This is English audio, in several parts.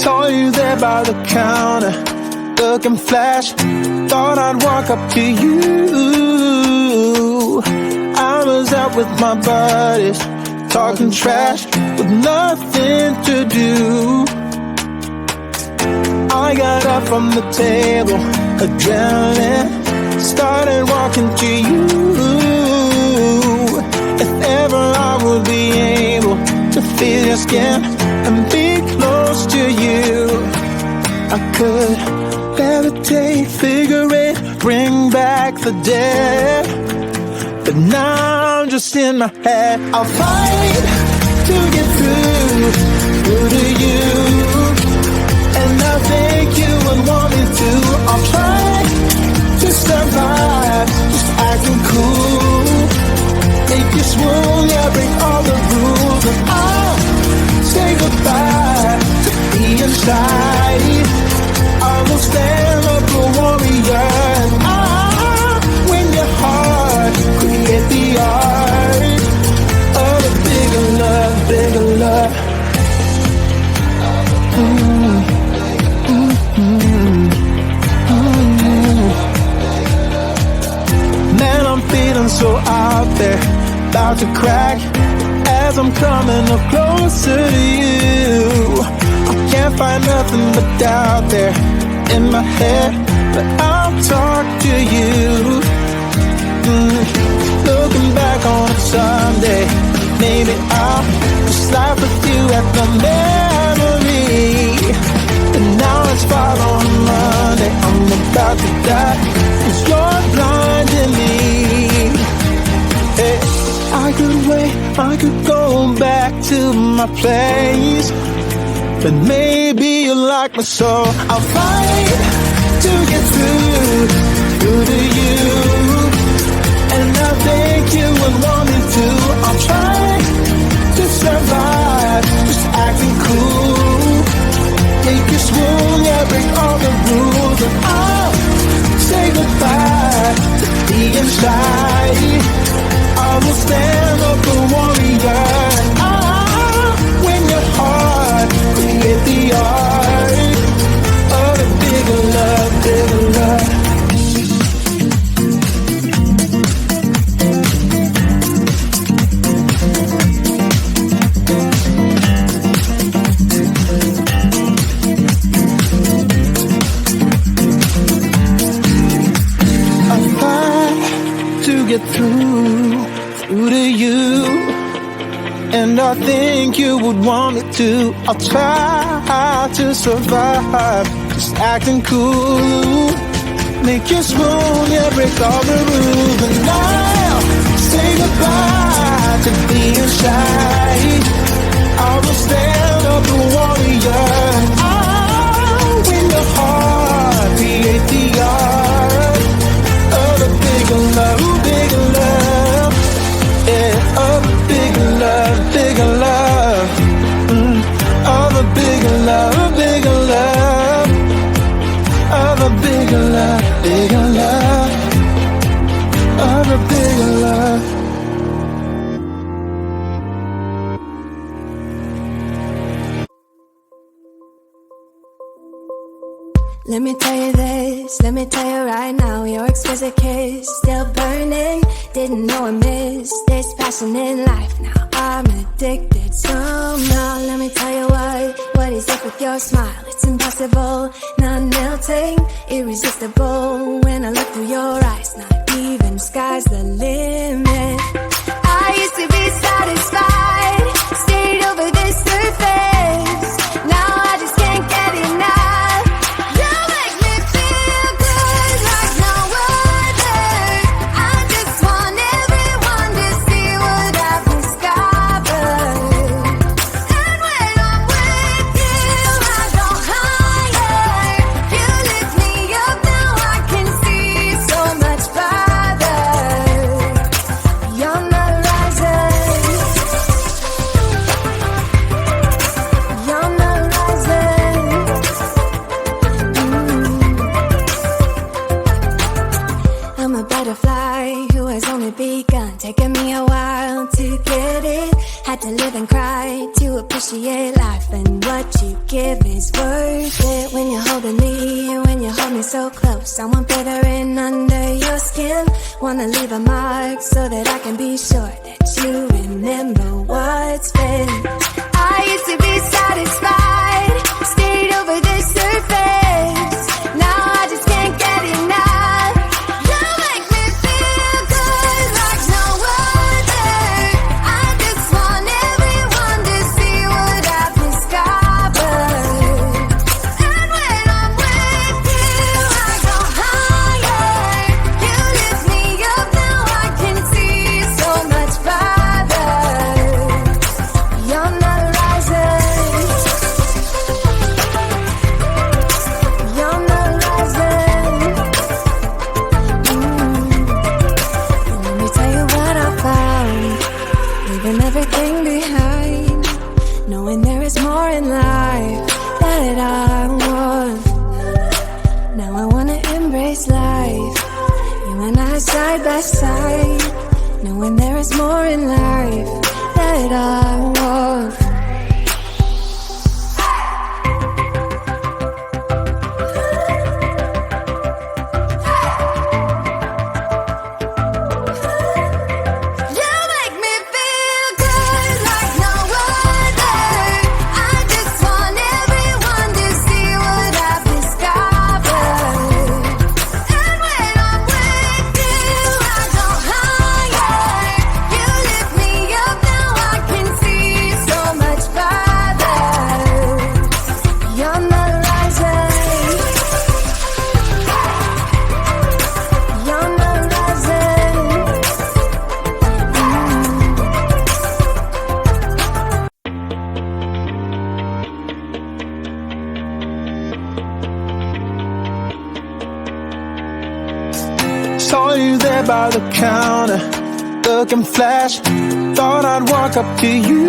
Saw you there by the counter, looking flash. Thought I'd walk up to you. I was out with my buddies, talking trash with nothing to do. I got up from the table, adrenaline, started walking to you. If ever I would be able to feel your skin and be close to you, I could levitate, figure it, bring back the dead. But now I'm just in my head. I'll fight to get through to you, and I think you would want me to. I'll try to survive, just acting cool. Make you swoon, yeah, break all the rules, and I'll say goodbye to being shy. I will stand up a warrior, and I'll win your heart, create the art of a bigger love, bigger love. Man, I'm feeling so out there, about to crack as I'm coming up closer to you. I can't find nothing but doubt there in my head, but I'll talk to you. Looking back on it someday, maybe I'll just laugh with you at the memory. And now it's fall on Monday, I'm about to die, 'cause you're blinding me. Hey, I could wait, I could go back to my place, but maybe you like me so I'll fight to get through to you, and I think you would want me to. I'll try to survive, just acting cool. Make you swoon, yeah, break all the rules, and I'll say goodbye to being shy. I will stand up a warrior, and I'll win your heart, create the art of a bigger love, bigger love. Get through to you, and I think you would want me to. I'll try to survive, just acting cool. Make you swoon, yeah, break all the rules, and I'll say goodbye to being shy. I will stand up a warrior, and I'll win your heart, create the art of a bigger love, bigger love, yeah, of a bigger love, bigger love, of a bigger love, bigger love, of a bigger love, bigger love, of a bigger love. Let me tell you this, let me tell you right now, your exquisite kiss, still burning, didn't know I missed this passion in life. Now I'm addicted somehow. Let me tell you what is up with your smile? It's impossible, not melting, irresistible. When I look through your eyes, not even sky's the limit. I used to be satisfied, stayed over this surface. Now I just can't get enough. appreciate life and what you give is worth it. When you're holding me, when you hold me so close, I want fluttering under your skin. Wanna leave a mark so that I can be sure that you remember what's been. I used to be satisfied, stayed over the surface. Now I just can't get enough. You make me feel good like no other. I just want everyone to see what I've discovered. And when I'm with you, I go higher. You lift me up, now I can see so much farther. You're not a riser. You're not a riser. And let me tell you what I found. Leaving everything behind, knowing there is more in life that I want. Now I wanna embrace life, you and I side by side, knowing there is more in life that I want. You make me feel good like no other. I just want everyone to see what I've discovered. And when I'm with you, I go higher. You lift me up, now I can see so much farther. You're not a riser. You're not a riser. Saw you there by the counter, looking flash. Thought I'd walk up to you.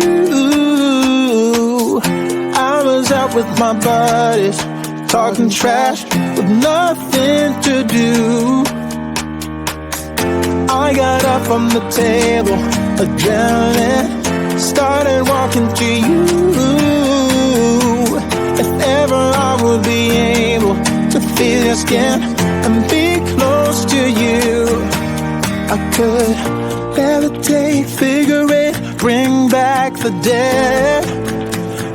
I was out with my buddies, talking trash with nothing to do. I got up from the table, adrenaline, started walking to you. If ever I would be able to feel your skin and be close to you, I could levitate, figure it, bring back the dead.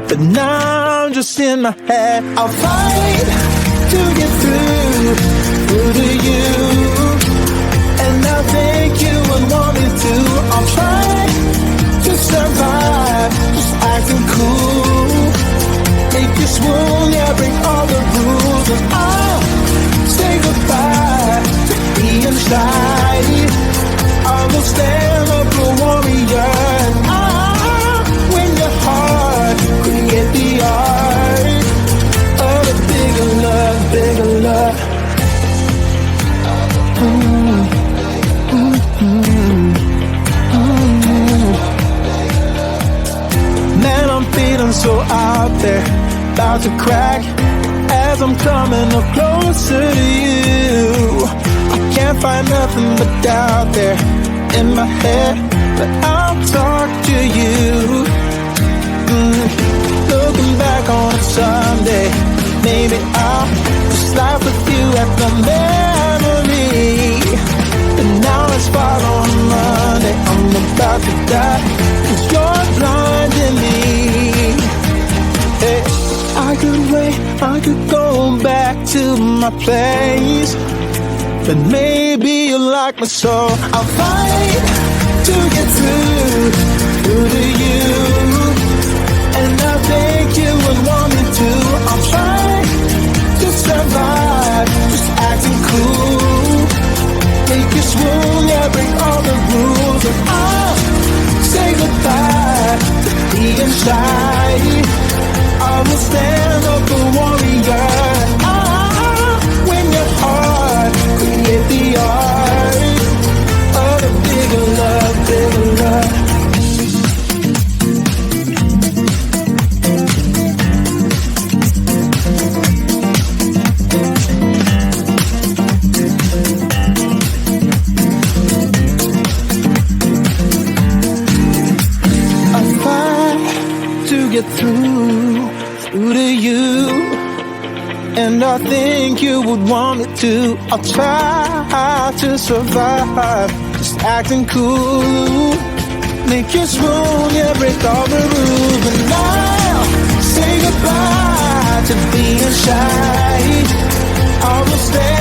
But now I'm just in my head. I'll fight to get through to you, and I think you would want me to. I'll try to survive, just acting cool. Make you swoon, yeah, break all the rules, and I'll say goodbye to being shy. I will stand up a warrior, and I'll win your heart, create the art of a bigger love, bigger love. Man, I'm feeling so out there, about to crack as I'm coming up closer to you. I can't find nothing but doubt there in my head, but I'll talk to you. Looking back on it someday, maybe I'll just laugh with you at the memory. But now it's fall on Monday, I'm about to die, 'cause you're blinding me. Hey, I could wait, I could go back to my place, but maybe you like me so I'll fight to get through to you, and I think you would want me to. I'll try to survive, just acting cool. Make you swoon, yeah, break all the rules, and I'll say goodbye to being shy. I will stand up a warrior. I'll win your heart, create the art of a bigger love, bigger love. through to you. And I think you would want me to. I'll try to survive, just acting cool. Make you swoon, yeah, break all the rules. And I'll say goodbye to being shy. I will stay